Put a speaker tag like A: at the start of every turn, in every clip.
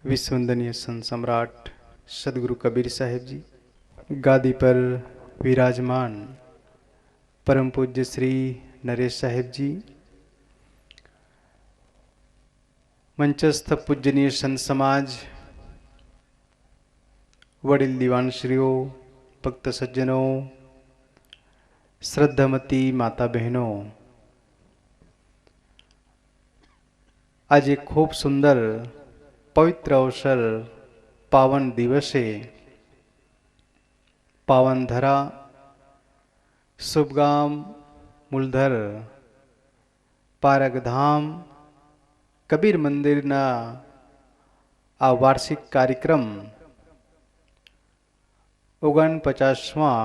A: विश्ववंदनीय संत सम्राट सदगुरु कबीर साहेब जी, गादी पर विराजमान परम पूज्य श्री नरेश साहेब जी, मंचस्थ पूजनीय संत समाज, वडील दीवानश्रीओ, भक्त सज्जनों, श्रद्धामती माता बहनों, आज एक खूब सुंदर पवित्र अवसर पावन दिवसे पावन धरा शुभगाम मूलधर पारगधाम कबीर मंदिरना आ वार्षिक कार्यक्रम 49वां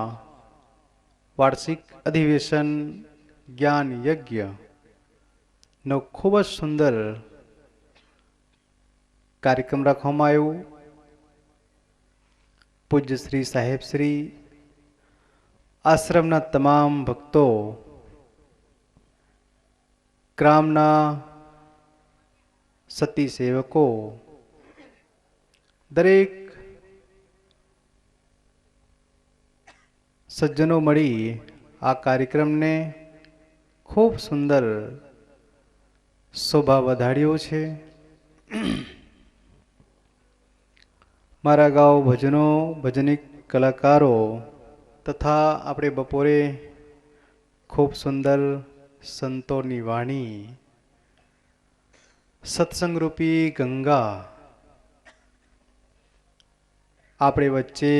A: वार्षिक अधिवेशन ज्ञान यज्ञ नो खूब ज सुंदर कार्यक्रम रखवामां आव्यो। पूज्य श्री साहेब श्री आश्रमना तमाम भक्तों, ग्रामना सती सेवकों, दरेक सज्जनों मळी आ कार्यक्रम ने खूब सुंदर शोभा वधाड्यो छे। मारा गाँव भजनों, भजनिक कलाकारों तथा अपने बपोरे खूब सुंदर संतोनी वाणी सत्संग रूपी गंगा आपणे वच्चे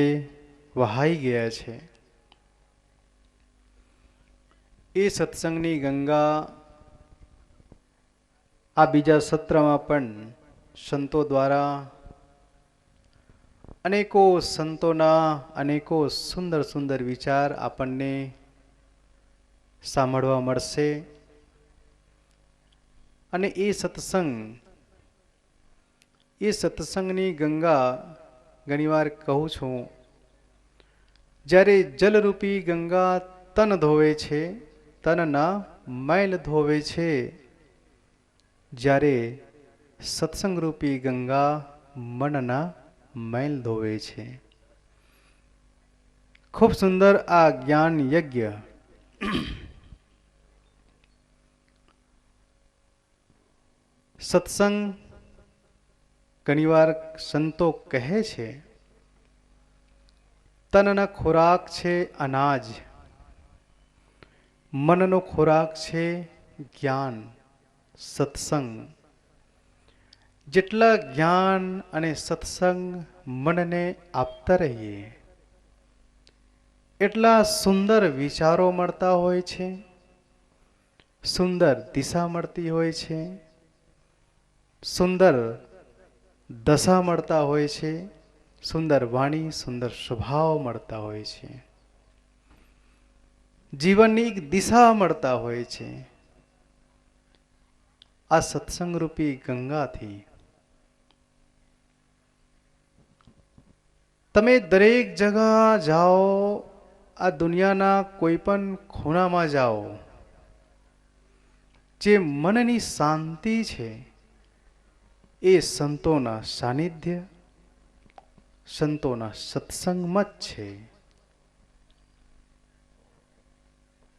A: वहाई गया छे। ए सत्संगनी गंगा आ बीजा सत्रमां पण संतो द्वारा अनेको संतोना अनेको सुंदर सुंदर विचार आपने सांभळवा मळशे। अने ए सत्संगनी गंगा घणीवार कहूं छूं, ज्यारे जलरूपी गंगा तन धोवे छे, तनना मैल धोवे छे, ज्यारे सत्संग रूपी गंगा मनना मैल धोवे छे। खूब सुंदर आ ज्ञान यज्ञ सत्संग घणीवार संतो कहे छे तनना खोराक छे अनाज, मननो खोराक छे ज्ञान सत्संग। जेटला ज्ञान अने सत्संग मनने आपता रहीए एटला सुंदर विचारो मळता होय छे, सुंदर दिशा मळती होय छे, सुंदर दशा मळता होय छे, सुंदर वाणी सुंदर स्वभाव मळता होय छे, जीवननी एक दिशा मळता होय छे। आ सत्संग रूपी गंगा थी तमे दरेक जगह जाओ, आ दुनियाना कोईपण खूणामां जाओ, जे मननी शांति छे ए संतोना सानिध्य संतोना सत्संगमां ज छे।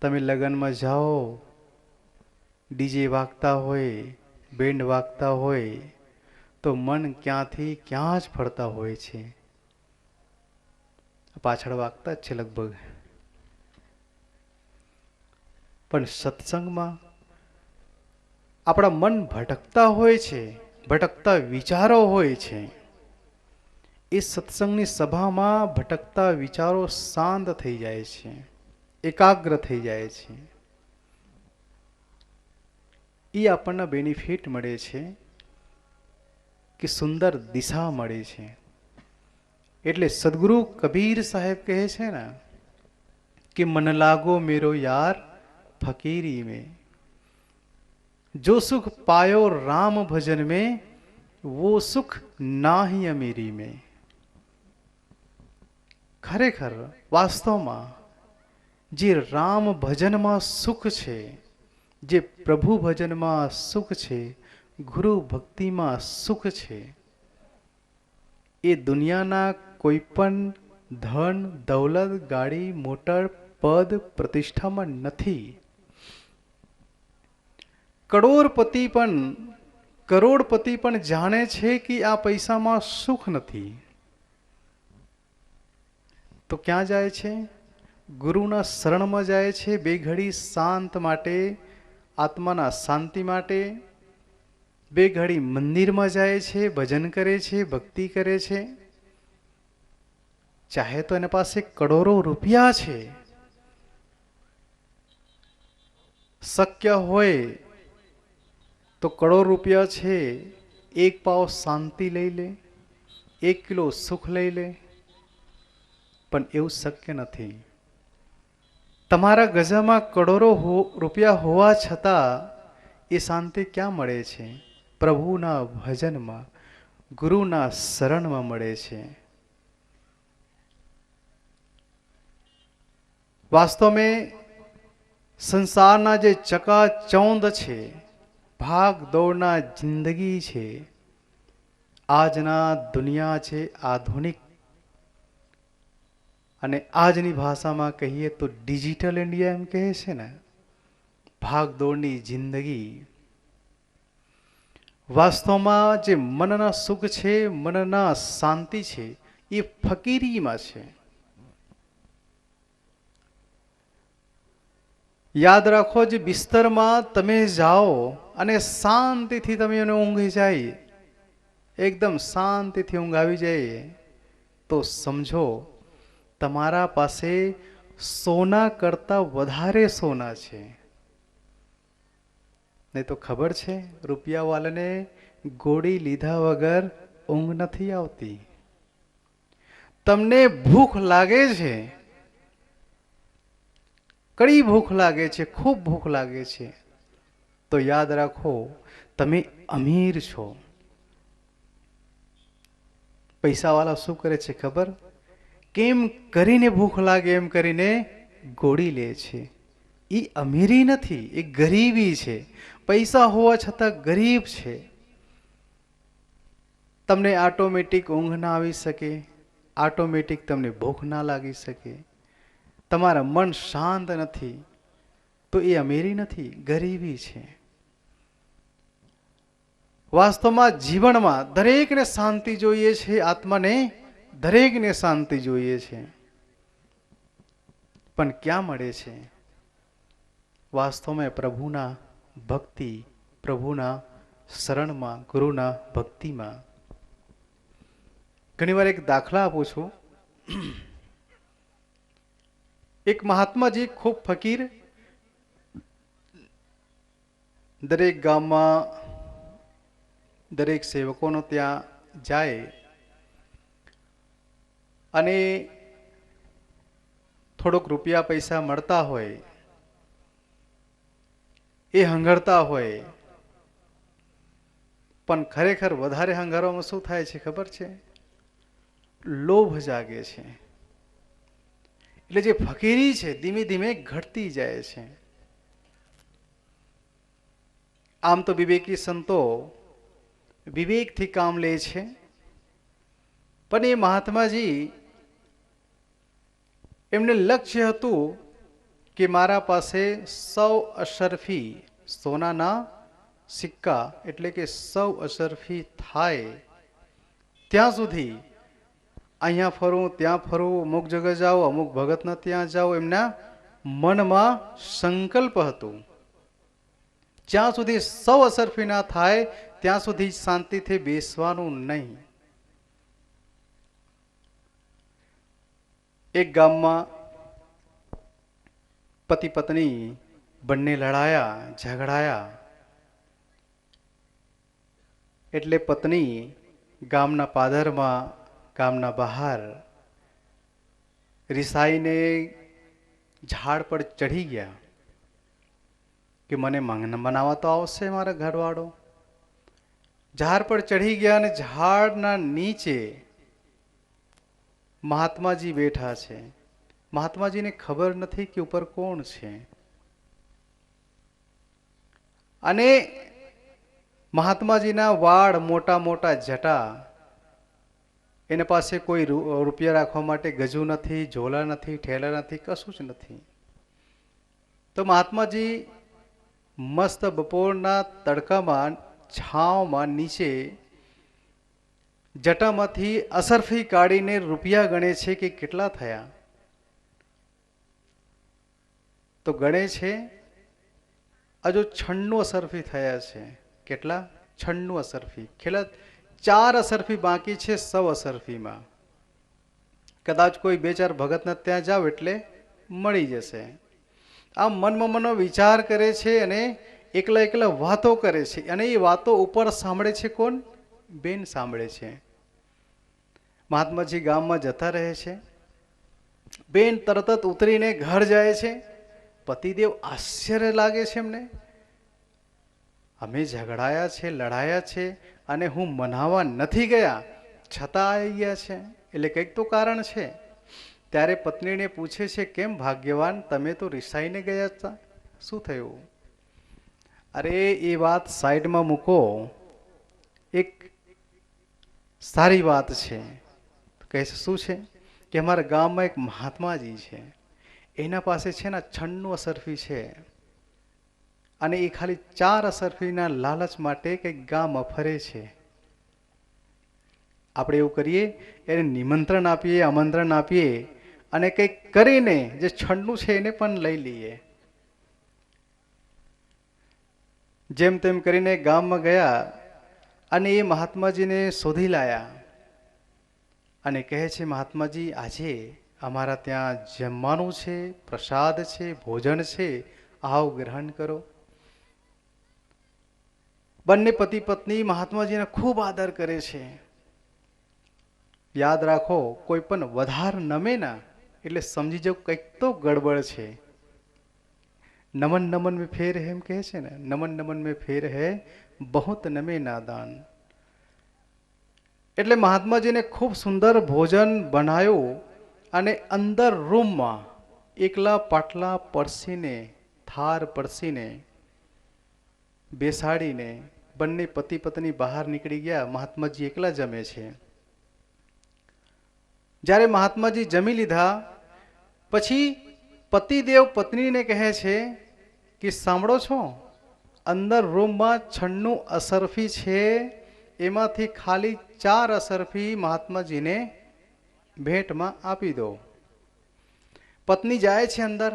A: तमे लगनमा जाओ, डीजे वागता होय, बेंड वागता होय तो मन क्यांथी क्यां ज फरता होय छे, पाछळ वागता ज छे लगभग। पण सत्संगमां आपणा मन भटकता होय छे, भटकता विचारो होय छे। ए सत्संगनी सभामां भटकता विचारो शांत थई जाय छे, एकाग्र थई जाय छे। ई आपणने बेनिफिट मळे छे कि सुंदर दिशा मळे छे। एटले सदगुरु कबीर साहेब कहे छे ने कि मन लागो मेरो यार फकीरी में, जो सुख पायो राम भजन में वो सुख नाही अमीरी में। खरेखर वास्तव में जे राम भजन में सुख छे, जे प्रभु भजन में सुख छे, गुरु भक्ति में सुख छे, એ દુનિયાના કોઈ પણ ધન દૌલત ગાડી મોટર પદ પ્રતિષ્ઠામાં નથી. કરોડપતિ પણ જાણે છે કે આ પૈસામાં સુખ નથી. તો ક્યાં જાય છે? ગુરુના શરણમાં જાય છે. બે ઘડી શાંત માટે, આત્માના શાંતિ માટે બે ઘડી મંદિરમાં જાય છે, ભજન કરે છે, ભક્તિ કરે છે. ચાહે તો એના પાસે કરોડો રૂપિયા છે, શક્ય હોય તો કરોડો રૂપિયા છે, એક પાવ શાંતિ લઈ લે, 1 કિલો સુખ લઈ લે, પણ એવું શક્ય નથી. તમારા ગજામાં કરોડો રૂપિયા હોવા છતાં એ શાંતિ ક્યાં મળે છે? પ્રભુના ભજનમાં, ગુરુના શરણમાં મળે છે. વાસ્તવમાં સંસારના જે ચકાચૌંધ છે, ભાગ દોડના જિંદગી છે, આજના દુનિયા છે આધુનિક, અને આજની ભાષામાં કહીએ તો ડિજિટલ ઇન્ડિયા એમ કહે છે ને, ભાગ દોડની જિંદગી. વાસ્તવમાં જે મનના સુખ છે, મનના શાંતિ છે, એ ફકીરીમાં છે. યાદ રાખો, જે બિસ્તરમાં તમે જાઓ અને શાંતિથી તમે ઊંઘી જાય, એકદમ શાંતિથી ઊંઘ આવી જાય, તો સમજો તમારા પાસે સોના કરતા વધારે સોના છે. નહીં તો ખબર છે, રૂપિયાવાળાને ગોળી લીધા વગર ઊંઘ નથી આવતી. તમને ભૂખ લાગે છે, કડી ભૂખ લાગે છે, ખૂબ ભૂખ લાગે છે, તો યાદ રાખો તમે અમીર છો. પૈસાવાળા શું કરે છે ખબર? કેમ કરીને ભૂખ લાગે એમ કરીને ગોળી લે છે. એ અમીરી નથી, એ ગરીબી છે. પૈસા હોવા છતાં ગરીબ છે. તમને ઓટોમેટિક ઊંઘ ના આવી શકે, ઓટોમેટિક તમને ભૂખ ના લાગી શકે, તમારા મન શાંત નથી, તો એ અમીરી નથી, ગરીબી છે. વાસ્તવમાં જીવનમાં દરેકને શાંતિ જોઈએ છે, આત્માને દરેકને શાંતિ જોઈએ છે, પણ ક્યાં મળે છે? વાસ્તવમાં પ્રભુના ભક્તિ, પ્રભુના શરણમાં, ગુરુના ભક્તિમાં. ઘણીવાર એક દાખલા આપું છું. એક મહાત્માજી ખૂબ ફકીર, દરેક ગામમાં દરેક સેવકોનો ત્યાં જાય અને થોડોક રૂપિયા પૈસા મળતા હોય, એ હંગરતા હોય, પણ ખરેખર વધારે હંગારવામાં શું થાય છે ખબર છે? લોભ જાગે છે. એટલે જે ફકીરી છે ધીમે ધીમે ઘટતી જાય છે. આમ તો વિવેકી સંતો વિવેકથી કામ લે છે, પણ એ મહાત્માજી એમને લક્ષ્ય હતું કે મારા પાસે 100 અશરફી સોનાના સિક્કા, એટલે કે 100 અશરફી થાય ત્યાં સુધી અહીંયા ફરું, ત્યાં ફરું, અમુક જગ્યાએ જાઓ, અમુક ભગતના ત્યાં જાઓ, એમના મનમાં સંકલ્પ હતું. જ્યાં સુધી 100 અશરફી ના થાય ત્યાં સુધી શાંતિથી બેસવાનું નહીં. એક ગામમાં પતિ પત્ની બંને લડાયા, ઝઘડાયા, એટલે પત્ની ગામના પાદરમાં, ગામના બહાર રિસાઈને ઝાડ પર ચઢી ગયા કે મને મનાવવા તો આવશે મારા ઘરવાળો. ઝાડ પર ચઢી ગયા અને ઝાડના નીચે મહાત્માજી બેઠા છે. મહાત્માજીને ખબર નથી કે ઉપર કોણ છે. અને મહાત્માજીના વાળ મોટા મોટા જટા, એના પાસે કોઈ રૂપિયા રાખવા માટે ગજુ નથી, ઝોલા નથી, ઠેલા નથી, કશું જ નથી. તો મહાત્માજી મસ્ત બપોરના તડકામાં છાંવમાં નીચે જટામાંથી અસરફી કાઢીને રૂપિયા ગણે છે કે કેટલા થયા. તો ગણે છે હજુ 96 અસરફી થયા છે. કેટલા? 96 અસરફી. ખેલા 4 અસરફી બાકી છે 100 અસરફીમાં. કદાચ કોઈ 2-4 ભગતના ત્યાં જાવ એટલે મળી જશે. આ મનમાં મનનો વિચાર કરે છે અને એકલા એકલા વાતો કરે છે. અને એ વાતો ઉપર સાંભળે છે કોણ? બેન સાંભળે છે. મહાત્માજી ગામમાં જતા રહે છે. બેન તરત જ ઉતરીને ઘર જાય છે. પતિદેવ આશ્ચર્ય લાગે છે એમને. અમે ઝઘડાયા છે, લડાયા છે અને હું મનાવવા નથી ગયા, છતાં આવી ગયા છે, એટલે કંઈક તો કારણ છે. ત્યારે પત્નીને પૂછે છે, કેમ ભાગ્યવાન, તમે તો રિસાઈને ગયા હતા, શું થયું? અરે એ વાત સાઈડમાં મૂકો, એક સારી વાત છે. કહે છે શું છે? કે અમારા ગામમાં એક મહાત્માજી છે, એના પાસે છે ને 96 અસરફી છે અને એ ખાલી 4 અસરફીના લાલચ માટે કંઈક ગામમાં ફરે છે. આપણે એવું કરીએ, એને નિમંત્રણ આપીએ, આમંત્રણ આપીએ અને કંઈક કરીને જે 96 છે એને પણ લઈ લઈએ. જેમ તેમ કરીને ગામમાં ગયા અને એ મહાત્માજીને શોધી લાયા અને કહે છે, મહાત્માજી આજે અમારા ત્યાં જમવાનું છે, પ્રસાદ છે, ભોજન છે, આવો ગ્રહણ કરો. બંને પતિ પત્ની મહાત્માજીને ખૂબ આદર કરે છે. યાદ રાખો, કોઈ પણ વધાર નમે ના એટલે સમજી જાવ કંઈક તો ગડબડ છે. નમન નમન में फेर है એમ કહે છે ને, નમન નમન में फेर है बहुत नमे नादान. એટલે મહાત્માજીને ખૂબ સુંદર ભોજન બનાવ્યું અને અંદર રૂમમાં એકલા પાટલા પરસીને, થાર પરસીને બેસાડીને બંને પતિ પત્ની બહાર નીકળી ગયા. મહાત્માજી એકલા જમે છે. જ્યારે મહાત્માજી જમી લીધા પછી પતિદેવ પત્નીને કહે છે કે સાંભળો છો, અંદર રૂમમાં 96 અસરફી છે, એમાંથી ખાલી 4 અસરફી મહાત્માજીને ભેટમાં આપી દો. પત્ની જાય છે અંદર,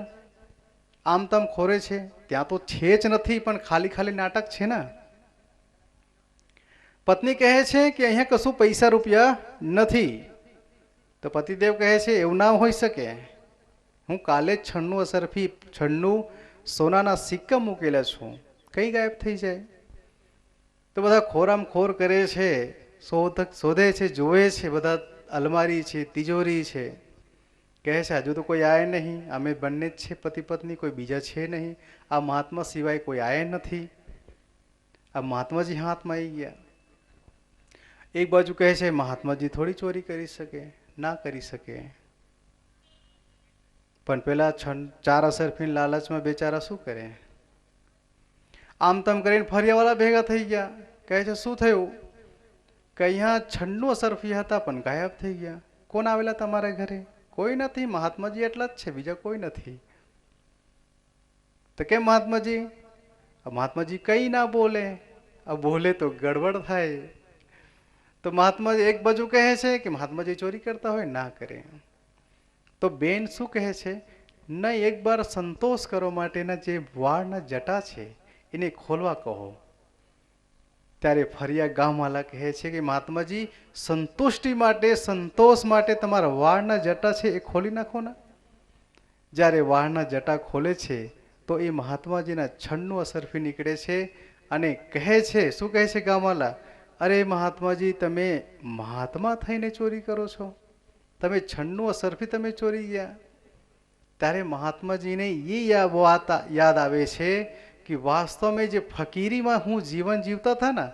A: આમ તેમ ખોરે છે, ત્યાં તો છે જ નથી પણ ખાલી ખાલી નાટક છે ને. પત્ની કહે છે કે અહીંયા કશું પૈસા રૂપિયા નથી. તો પતિદેવ કહે છે એવું ના હોઈ શકે, હું કાલે 96 અસરફી 96 સોનાના સિક્કા મૂકેલા છું, કઈ ગાયબ થઈ જાય? તો બધા ખોરામ ખોર કરે છે, શોધે છે, જોવે છે, બધા અલમારી છે, તિજોરી છે. કહે છે હજુ તો કોઈ આયે નહીં, અમે બંને જ છે પતિ પત્ની, કોઈ બીજા છે નહીં, આ મહાત્મા સિવાય કોઈ આયે નથી. આ મહાત્માજી હાથમાં આવી ગયા. એક બાજુ કહે છે મહાત્માજી થોડી ચોરી કરી શકે, ના કરી શકે, પણ પેલા 4 અસરફી લાલચમાં બેચારા શું કરે? આમ તેમ કરીને ફરિયાવાળા ભેગા થઈ ગયા. કહે છે શું થયું? કે અહીંયા 96 અસરફી હતા પણ ગાયબ થઈ ગયા. કોણ આવેલા તમારા ઘરે? કોઈ નથી, મહાત્માજી એટલા જ છે, બીજા કોઈ નથી. તો કેમ મહાત્માજી? મહાત્માજી કઈ ના બોલે, બોલે તો ગડબડ થાય. તો મહાત્માજી એક બાજુ કહે છે કે મહાત્માજી ચોરી કરતા હોય, ના કરે. તો બેન શું કહે છે? નહીં, એક બાર સંતોષ કરવા માટેના જે વાળના જટા છે એને ખોલવા કહો. ત્યારે ફરિયા ગામવાળા કહે છે કે મહાત્માજી સંતુષ્ટિ માટે, સંતોષ માટે તમારા વાળના જટા છે એ ખોલી નાખો ને. જ્યારે વાળના જટા ખોલે છે તો એ મહાત્માજીના 96 અસરફી નીકળે છે અને કહે છે, શું કહે છે ગામવાળા? અરે મહાત્માજી, તમે મહાત્મા થઈને ચોરી કરો છો, તમે 96 અસરફી તમે ચોરી ગયા. ત્યારે મહાત્માજીને એ વાત યાદ આવે છે કે વાસ્તવમાં જે ફકીરીમાં હું જીવન જીવતા હતા ને,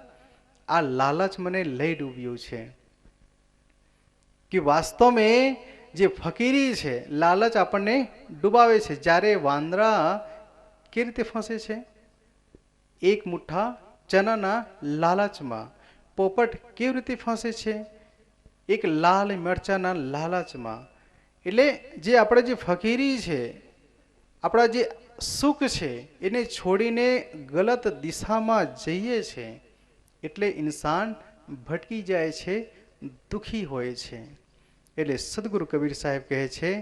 A: આ લાલચ મને લઈ ડૂબ્યું છે. કે વાસ્તવમાં જે ફકીરી છે, લાલચ આપણને ડૂબાવે છે. જ્યારે વાંદરા કેવી રીતે ફસે છે? એક મુઠ્ઠા ચનાના લાલચમાં. પોપટ કેવી રીતે ફસે છે? એક લાલ મરચાના લાલચમાં. એટલે જે આપણે જે ફકીરી છે, આપણા જે સુખ છે એને છોડીને ગલત દિશામાં જઈએ છે એટલે ઇન્સાન ભટકી જાય છે, દુખી હોય છે. એટલે સદગુરુ કબીર સાહેબ કહે છે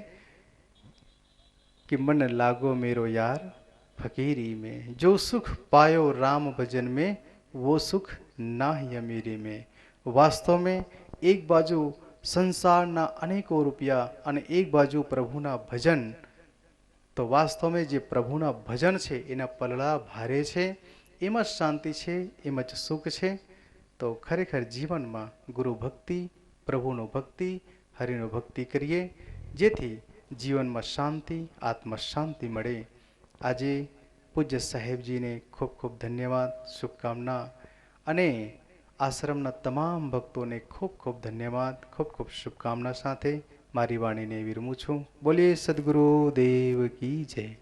A: कि मन लागो मेरो यार फकीरी में, जो सुख पायो राम भजन में वो सुख नाही अमीरी में. वास्तव में एक बाजू संसाરના અનેકો રૂપિયા અને એક બાજુ પ્રભુના ભજન, તો વાસ્તવમાં જે પ્રભુના ભજન છે એના પલળા ભારે છે, એમાં જ શાંતિ છે, એમાં જ સુખ છે. તો ખરેખર જીવનમાં ગુરુ ભક્તિ, પ્રભુનો ભક્તિ, હરિનો ભક્તિ કરીએ, જેથી જીવનમાં શાંતિ, આત્મ શાંતિ મળે. આજે પૂજ્ય સાહેબજીને ખૂબ ખૂબ ધન્યવાદ, શુભકામના, અને આશ્રમના તમામ ભક્તોને ખૂબ ખૂબ ધન્યવાદ, ખૂબ ખૂબ શુભકામના સાથે મારી વાણીને વિરમું છું. બોલીએ સદગુરુ દેવ કી જય.